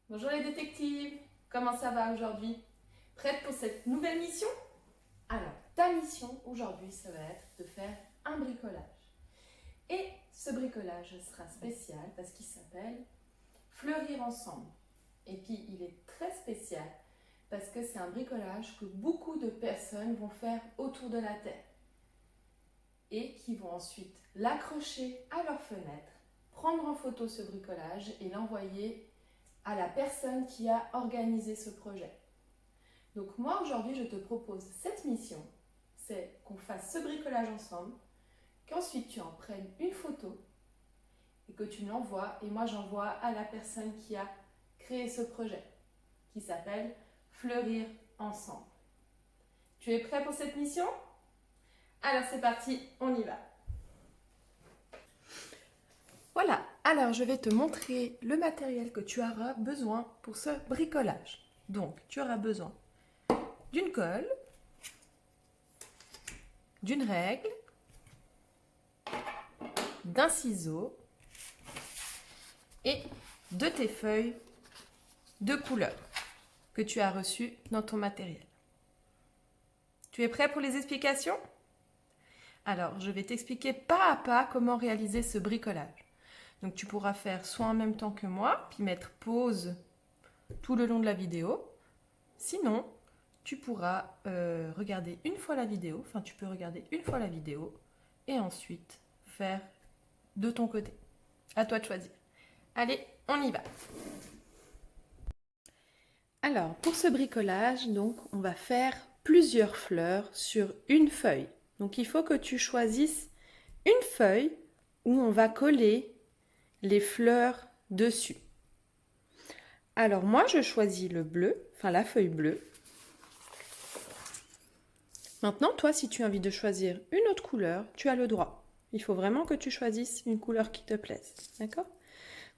Bonjour les détectives, comment ça va aujourd'hui? Prête pour cette nouvelle mission? Alors, ta mission aujourd'hui, ça va être de faire un bricolage. Et ce bricolage sera spécial parce qu'il s'appelle Fleurir ensemble. Et puis, il est très spécial parce que c'est un bricolage que beaucoup de personnes vont faire autour de la Terre et qui vont ensuite l'accrocher à leur fenêtre, prendre en photo ce bricolage et l'envoyer à la personne qui a organisé ce projet. Donc moi aujourd'hui je te propose cette mission, c'est qu'on fasse ce bricolage ensemble, qu'ensuite tu en prennes une photo et que tu me l'envoies et moi j'envoie à la personne qui a créé ce projet, qui s'appelle Fleurir ensemble. Tu es prêt pour cette mission? Alors c'est parti, on y va. Voilà, alors je vais te montrer le matériel que tu auras besoin pour ce bricolage. Donc tu auras besoin d'une colle, d'une règle, d'un ciseau et de tes feuilles de couleur que tu as reçues dans ton matériel. Tu es prêt pour les explications? Alors, je vais t'expliquer pas à pas comment réaliser ce bricolage. Donc, tu pourras faire soit en même temps que moi, puis mettre pause tout le long de la vidéo. Sinon, tu pourras regarder une fois la vidéo, enfin tu peux regarder une fois la vidéo et ensuite faire de ton côté. À toi de choisir. Allez, on y va. Alors, pour ce bricolage, donc, on va faire plusieurs fleurs sur une feuille. Donc, il faut que tu choisisses une feuille où on va coller les fleurs dessus. Alors, moi, je choisis le bleu, enfin la feuille bleue. Maintenant, toi, si tu as envie de choisir une autre couleur, tu as le droit. Il faut vraiment que tu choisisses une couleur qui te plaise. D'accord?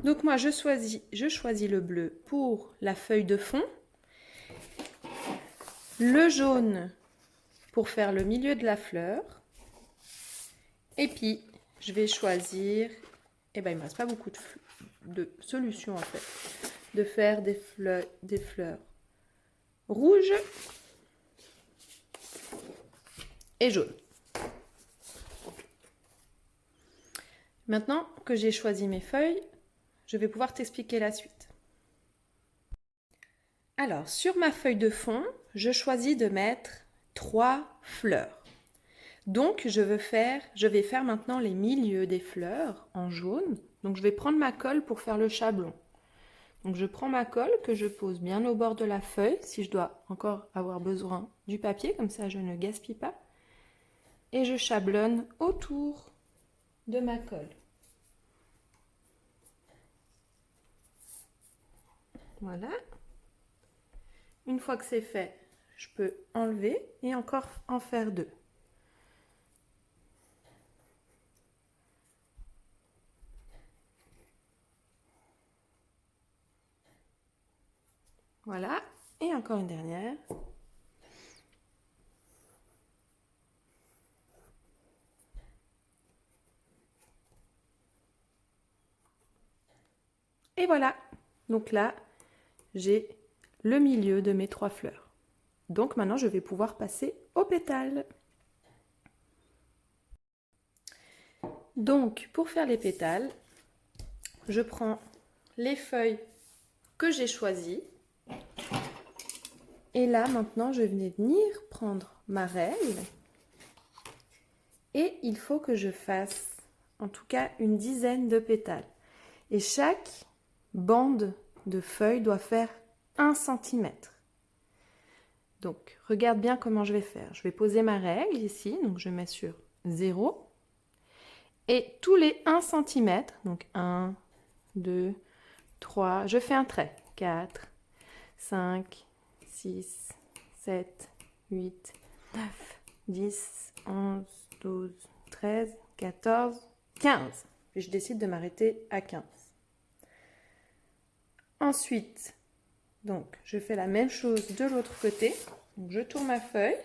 Donc moi, je choisis le bleu pour la feuille de fond. Le jaune pour faire le milieu de la fleur. Et puis, je vais choisir... Eh bien, il ne me reste pas beaucoup de solutions, en fait. De faire des fleurs rouges et jaunes. Maintenant que j'ai choisi mes feuilles, je vais pouvoir t'expliquer la suite. Alors, sur ma feuille de fond, je choisis de mettre 3 fleurs. Donc, je vais faire maintenant les milieux des fleurs en jaune. Donc, je vais prendre ma colle pour faire le chablon. Donc, je prends ma colle que je pose bien au bord de la feuille, si je dois encore avoir besoin du papier, comme ça je ne gaspille pas. Et je chablonne autour de ma colle. Voilà. Une fois que c'est fait, je peux enlever et encore en faire 2. Voilà. Et encore une dernière. Et voilà. Donc là, j'ai le milieu de mes 3 fleurs. Donc maintenant, je vais pouvoir passer aux pétales. Donc, pour faire les pétales, je prends les feuilles que j'ai choisies. Et là, maintenant, je vais venir prendre ma règle. Et il faut que je fasse, en tout cas, une dizaine de pétales. Et chaque bande de feuilles doit faire 1 cm. Donc, regarde bien comment je vais faire. Je vais poser ma règle ici, donc je mets sur 0. Et tous les 1 cm, donc 1, 2, 3, je fais un trait. 4, 5, 6, 7, 8, 9, 10, 11, 12, 13, 14, 15. Puis je décide de m'arrêter à 15. Ensuite, donc, je fais la même chose de l'autre côté. Donc, je tourne ma feuille.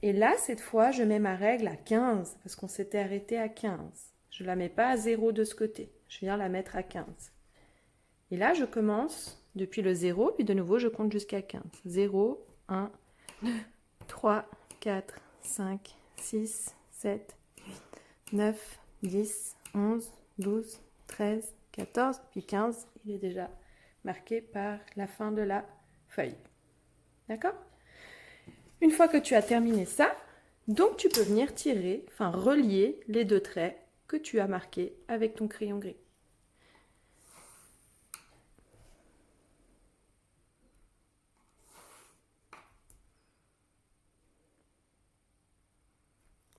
Et là, cette fois, je mets ma règle à 15 parce qu'on s'était arrêté à 15. Je ne la mets pas à 0 de ce côté. Je viens la mettre à 15. Et là, je commence depuis le 0, puis de nouveau, je compte jusqu'à 15. 0, 1, 2, 3, 4, 5, 6, 7, 8, 9, 10, 11, 12, 13, 14, puis 15. Il est déjà marqué par la fin de la feuille. D'accord? Une fois que tu as terminé ça, donc tu peux venir tirer, enfin relier les deux traits que tu as marqués avec ton crayon gris.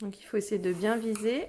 Donc il faut essayer de bien viser.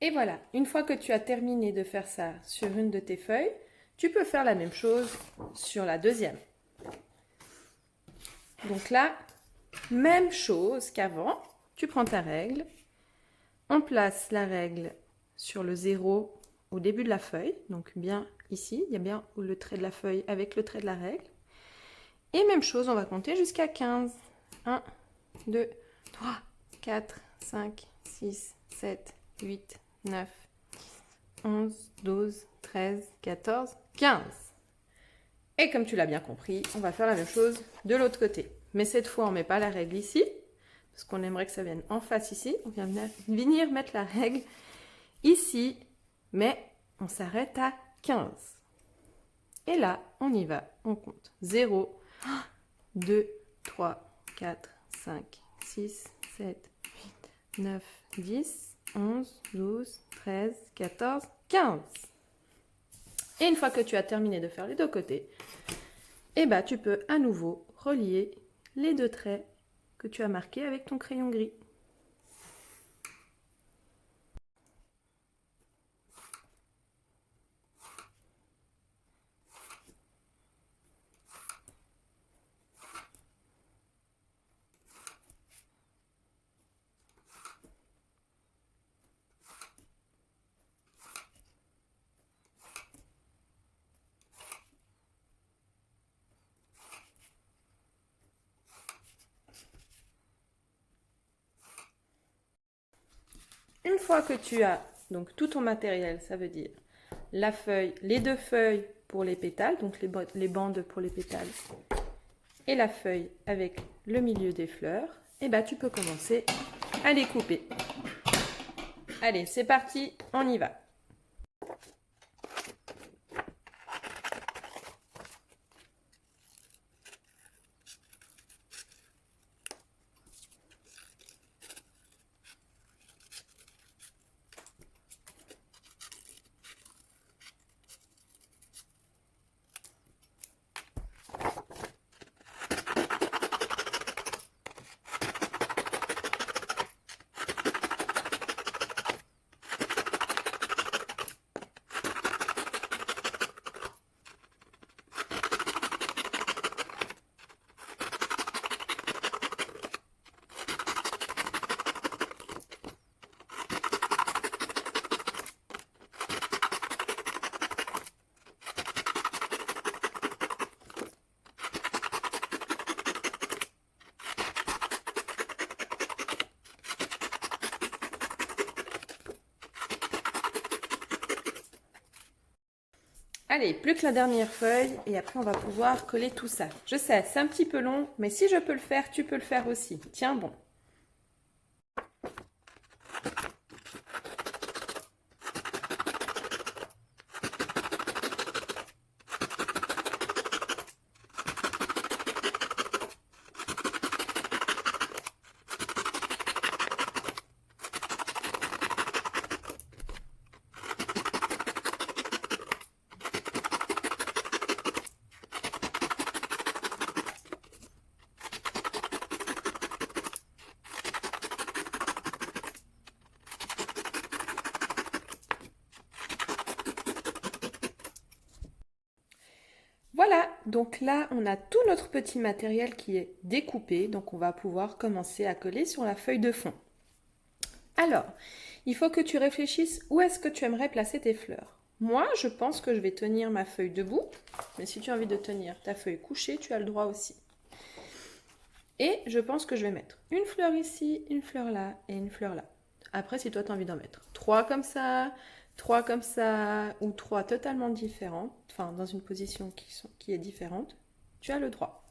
Et voilà, une fois que tu as terminé de faire ça sur une de tes feuilles, tu peux faire la même chose sur la deuxième. Donc là, même chose qu'avant, tu prends ta règle, on place la règle sur le 0 au début de la feuille, donc bien ici, il y a bien le trait de la feuille avec le trait de la règle. Et même chose, on va compter jusqu'à 15. 1, 2, 3, 4, 5, 6, 7, 8, 9, 11, 12, 13, 14, 15. Et comme tu l'as bien compris, on va faire la même chose de l'autre côté. Mais cette fois, on ne met pas la règle ici, parce qu'on aimerait que ça vienne en face ici. On vient venir mettre la règle ici, mais on s'arrête à 15. Et là, on y va, on compte. 0, 2, 3, 4, 5, 6, 7, 8, 9, 10, 11, 12, 13, 14, 15. Et une fois que tu as terminé de faire les deux côtés, eh ben, tu peux à nouveau relier les deux traits que tu as marqués avec ton crayon gris. Une fois que tu as donc tout ton matériel, ça veut dire la feuille, les deux feuilles pour les pétales, donc les bandes pour les pétales, et la feuille avec le milieu des fleurs, et ben tu peux commencer à les couper. Allez, c'est parti, on y va. Allez, plus que la dernière feuille et après on va pouvoir coller tout ça. Je sais, c'est un petit peu long, mais si je peux le faire, tu peux le faire aussi. Tiens bon. Voilà, donc là, on a tout notre petit matériel qui est découpé, donc on va pouvoir commencer à coller sur la feuille de fond. Alors, il faut que tu réfléchisses où est-ce que tu aimerais placer tes fleurs. Moi, je pense que je vais tenir ma feuille debout, mais si tu as envie de tenir ta feuille couchée, tu as le droit aussi. Et je pense que je vais mettre une fleur ici, une fleur là et une fleur là. Après, si toi tu as envie d'en mettre 3 comme ça, ou 3 totalement différentes, enfin dans une position qui est différente, tu as le droit.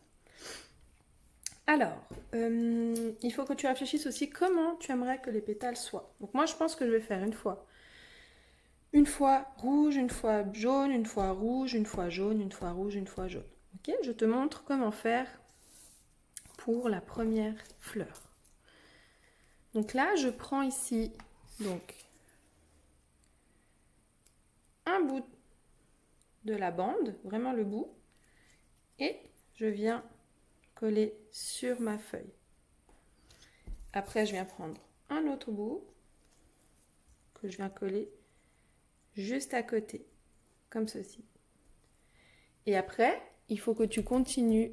Alors, il faut que tu réfléchisses aussi comment tu aimerais que les pétales soient. Donc moi, je pense que je vais faire une fois rouge, une fois jaune, une fois rouge, une fois jaune, une fois rouge, une fois jaune. Ok, je te montre comment faire pour la première fleur. Donc là, je prends ici donc un bout de la bande, vraiment le bout, et je viens coller sur ma feuille. Après, je viens prendre un autre bout que je viens coller juste à côté, comme ceci. Et après, il faut que tu continues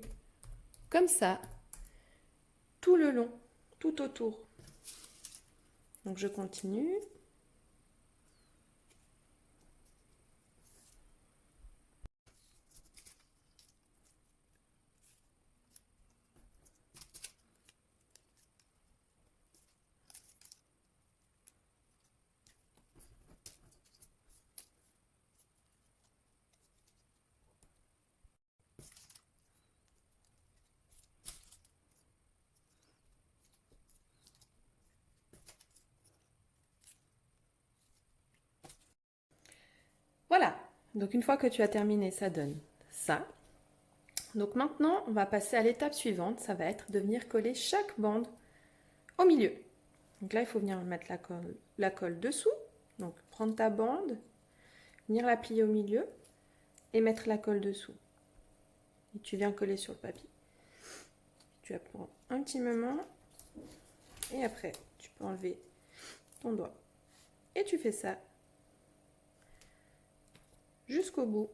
comme ça, tout le long, tout autour. Donc je continue. Voilà, donc une fois que tu as terminé, ça donne ça. Donc maintenant, on va passer à l'étape suivante, ça va être de venir coller chaque bande au milieu. Donc là, il faut venir mettre la colle dessous, donc prendre ta bande, venir la plier au milieu et mettre la colle dessous. Et tu viens coller sur le papier. Tu vas prendre un petit moment et après, tu peux enlever ton doigt. Et tu fais ça jusqu'au bout.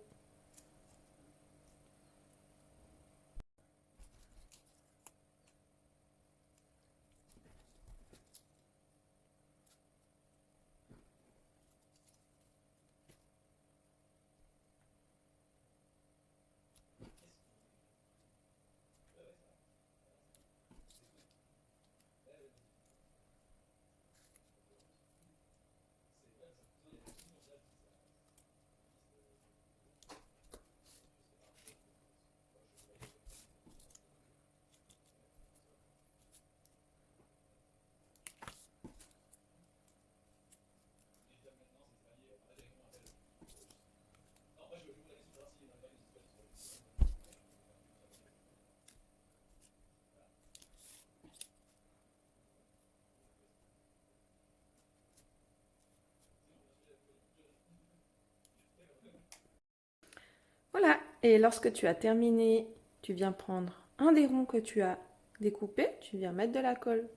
Voilà, et lorsque tu as terminé, tu viens prendre un des ronds que tu as découpé, tu viens mettre de la colle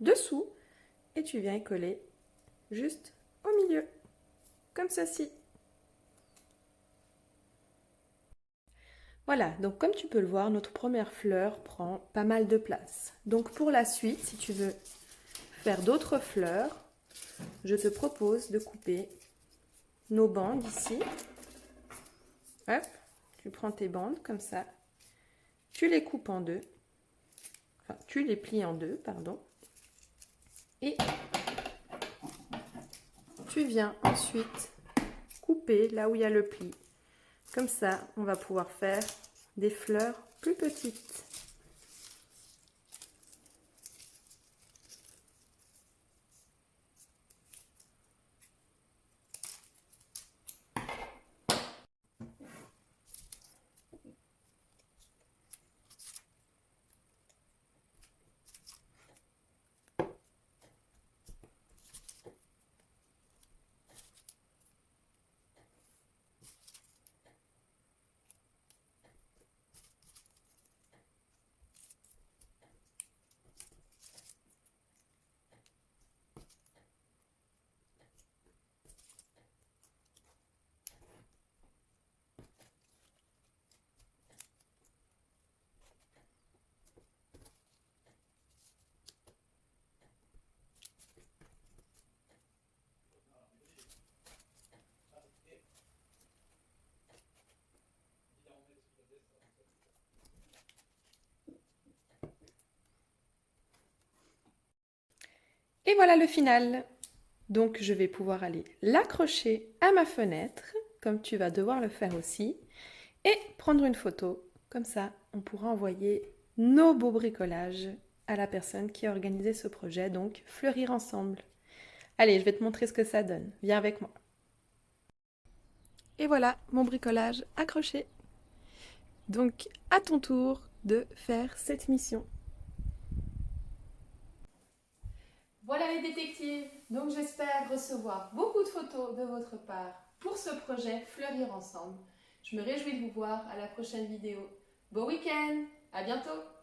dessous et tu viens y coller juste au milieu, comme ceci. Voilà, donc comme tu peux le voir, notre première fleur prend pas mal de place. Donc pour la suite, si tu veux faire d'autres fleurs, je te propose de couper nos bandes ici. Hop, tu prends tes bandes comme ça, tu les coupes en deux, enfin tu les plies en deux, pardon, et tu viens ensuite couper là où il y a le pli. Comme ça, on va pouvoir faire des fleurs plus petites. Et voilà le final. Donc je vais pouvoir aller l'accrocher à ma fenêtre, comme tu vas devoir le faire aussi, et prendre une photo. Comme ça, on pourra envoyer nos beaux bricolages à la personne qui a organisé ce projet, donc fleurir ensemble. Allez, je vais te montrer ce que ça donne. Viens avec moi. Et voilà mon bricolage accroché. Donc à ton tour de faire cette mission. Voilà les détectives, donc j'espère recevoir beaucoup de photos de votre part pour ce projet Fleurir ensemble. Je me réjouis de vous voir à la prochaine vidéo. Bon week-end, à bientôt!